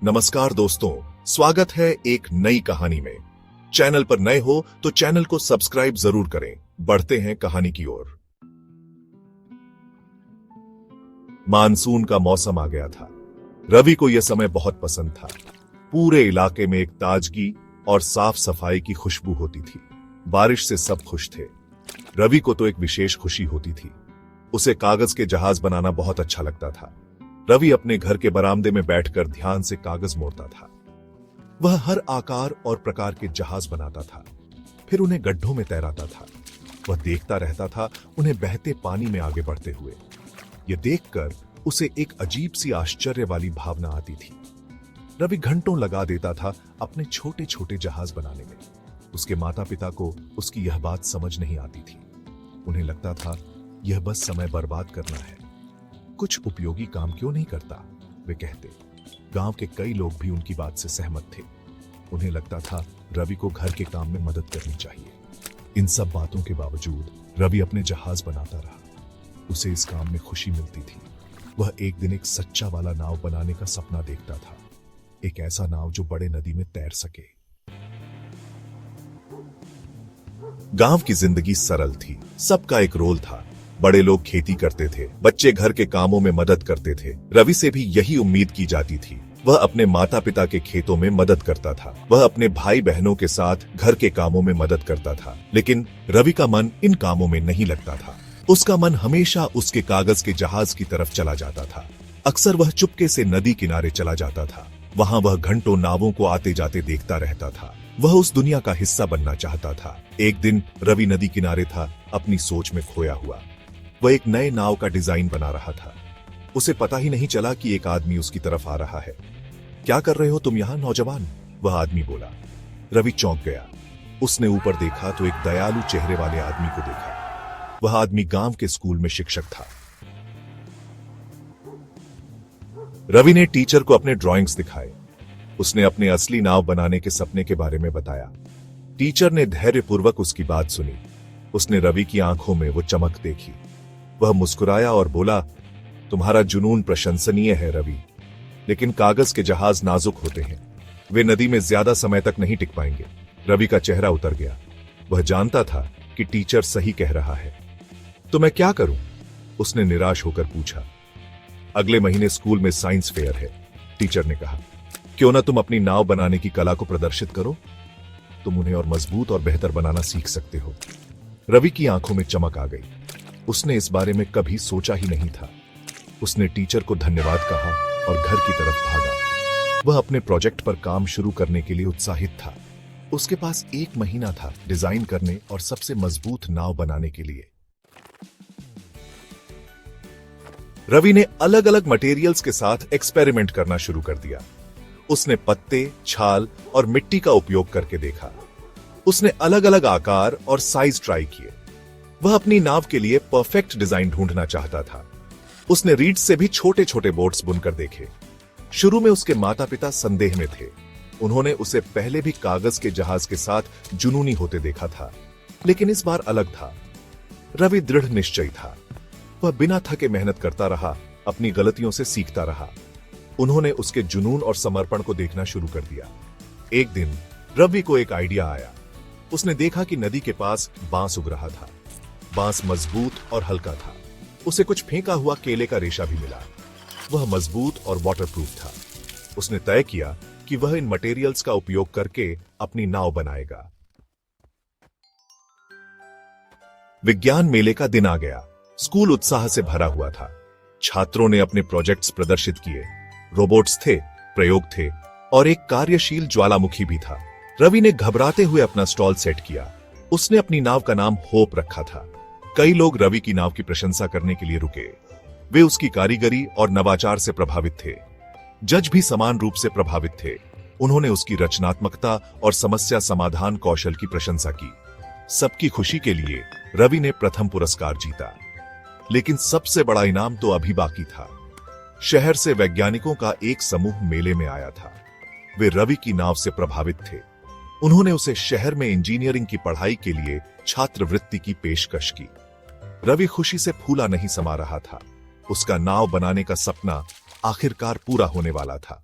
नमस्कार दोस्तों, स्वागत है एक नई कहानी में। चैनल पर नए हो तो चैनल को सब्सक्राइब जरूर करें। बढ़ते हैं कहानी की ओर। मानसून का मौसम आ गया था। रवि को यह समय बहुत पसंद था। पूरे इलाके में एक ताजगी और साफ सफाई की खुशबू होती थी। बारिश से सब खुश थे। रवि को तो एक विशेष खुशी होती थी। उसे कागज के जहाज बनाना बहुत अच्छा लगता था। रवि अपने घर के बरामदे में बैठकर ध्यान से कागज मोड़ता था। वह हर आकार और प्रकार के जहाज बनाता था, फिर उन्हें गड्ढों में तैराता था। वह देखता रहता था उन्हें बहते पानी में आगे बढ़ते हुए। यह देखकर उसे एक अजीब सी आश्चर्य वाली भावना आती थी। रवि घंटों लगा देता था अपने छोटे छोटे जहाज बनाने में। उसके माता पिता को उसकी यह बात समझ नहीं आती थी। उन्हें लगता था यह बस समय बर्बाद करना है, कुछ उपयोगी काम क्यों नहीं करता, वे कहते। गांव के कई लोग भी उनकी बात से सहमत थे। उन्हें लगता था रवि को घर के काम में मदद करनी चाहिए। इन सब बातों के बावजूद रवि अपने जहाज बनाता रहा। उसे इस काम में खुशी मिलती थी। वह एक दिन एक सच्चा वाला नाव बनाने का सपना देखता था, एक ऐसा नाव जो बड़े नदी में तैर सके। गांव की जिंदगी सरल थी। सबका एक रोल था। बड़े लोग खेती करते थे, बच्चे घर के कामों में मदद करते थे। रवि से भी यही उम्मीद की जाती थी। वह अपने माता पिता के खेतों में मदद करता था। वह अपने भाई बहनों के साथ घर के कामों में मदद करता था। लेकिन रवि का मन इन कामों में नहीं लगता था। उसका मन हमेशा उसके कागज के जहाज की तरफ चला जाता था। अक्सर वह चुपके से नदी किनारे चला जाता था। वहां वह घंटों नावों को आते जाते देखता रहता था। वह उस दुनिया का हिस्सा बनना चाहता था। एक दिन रवि नदी किनारे था, अपनी सोच में खोया हुआ। वह एक नए नाव का डिजाइन बना रहा था। उसे पता ही नहीं चला कि एक आदमी उसकी तरफ आ रहा है। क्या कर रहे हो तुम यहां, नौजवान? वह आदमी बोला। रवि चौंक गया। उसने ऊपर देखा तो एक दयालु चेहरे वाले आदमी को देखा। वह आदमी गांव के स्कूल में शिक्षक था। रवि ने टीचर को अपने ड्राइंग्स दिखाए। उसने अपने असली नाव बनाने के सपने के बारे में बताया। टीचर ने धैर्यपूर्वक उसकी बात सुनी। उसने रवि की आंखों में वो चमक देखी। वह मुस्कुराया और बोला, तुम्हारा जुनून प्रशंसनीय है रवि, लेकिन कागज के जहाज नाजुक होते हैं। वे नदी में ज्यादा समय तक नहीं टिक पाएंगे। रवि का चेहरा उतर गया। वह जानता था कि टीचर सही कह रहा है। तो मैं क्या करूं? उसने निराश होकर पूछा। अगले महीने स्कूल में साइंस फेयर है, टीचर ने कहा। क्यों ना तुम अपनी नाव बनाने की कला को प्रदर्शित करो? तुम उन्हें और मजबूत और बेहतर बनाना सीख सकते हो। रवि की आंखों में चमक आ गई। उसने इस बारे में कभी सोचा ही नहीं था। उसने टीचर को धन्यवाद कहा और घर की तरफ भागा। वह अपने प्रोजेक्ट पर काम शुरू करने के लिए उत्साहित था। उसके पास 1 महीना था डिजाइन करने और सबसे मजबूत नाव बनाने के लिए। रवि ने अलग अलग मटेरियल्स के साथ एक्सपेरिमेंट करना शुरू कर दिया। उसने पत्ते, छाल और मिट्टी का उपयोग करके देखा। उसने अलग अलग आकार और साइज ट्राई किए। वह अपनी नाव के लिए परफेक्ट डिजाइन ढूंढना चाहता था। उसने रीड से भी छोटे छोटे बोट्स बुनकर देखे। शुरू में उसके माता पिता संदेह में थे। उन्होंने उसे पहले भी कागज के जहाज के साथ जुनूनी होते देखा था, लेकिन इस बार अलग था। रवि दृढ़ निश्चयी था। वह बिना थके मेहनत करता रहा, अपनी गलतियों से सीखता रहा। उन्होंने उसके जुनून और समर्पण को देखना शुरू कर दिया। एक दिन रवि को एक आइडिया आया। उसने देखा कि नदी के पास बांस उग रहा था। बांस मजबूत और हल्का था। उसे कुछ फेंका हुआ केले का रेशा भी मिला। वह मजबूत और वाटरप्रूफ था। उसने तय किया कि वह इन मटेरियल्स का उपयोग करके अपनी नाव बनाएगा। विज्ञान मेले का दिन आ गया। स्कूल उत्साह से भरा हुआ था। छात्रों ने अपने प्रोजेक्ट्स प्रदर्शित किए। रोबोट्स थे, प्रयोग थे और एक कार्यशील ज्वालामुखी भी था। रवि ने घबराते हुए अपना स्टॉल सेट किया। उसने अपनी नाव का नाम होप रखा था। कई लोग रवि की नाव की प्रशंसा करने के लिए रुके। वे उसकी कारीगरी और नवाचार से प्रभावित थे। जज भी समान रूप से प्रभावित थे। उन्होंने उसकी रचनात्मकता और समस्या समाधान कौशल की प्रशंसा की। सबकी खुशी के लिए रवि ने प्रथम पुरस्कार जीता। लेकिन सबसे बड़ा इनाम तो अभी बाकी था। शहर से वैज्ञानिकों का एक समूह मेले में आया था। वे रवि की नाव से प्रभावित थे। उन्होंने उसे शहर में इंजीनियरिंग की पढ़ाई के लिए छात्रवृत्ति की पेशकश की। रवि खुशी से फूला नहीं समा रहा था। उसका नाव बनाने का सपना आखिरकार पूरा होने वाला था।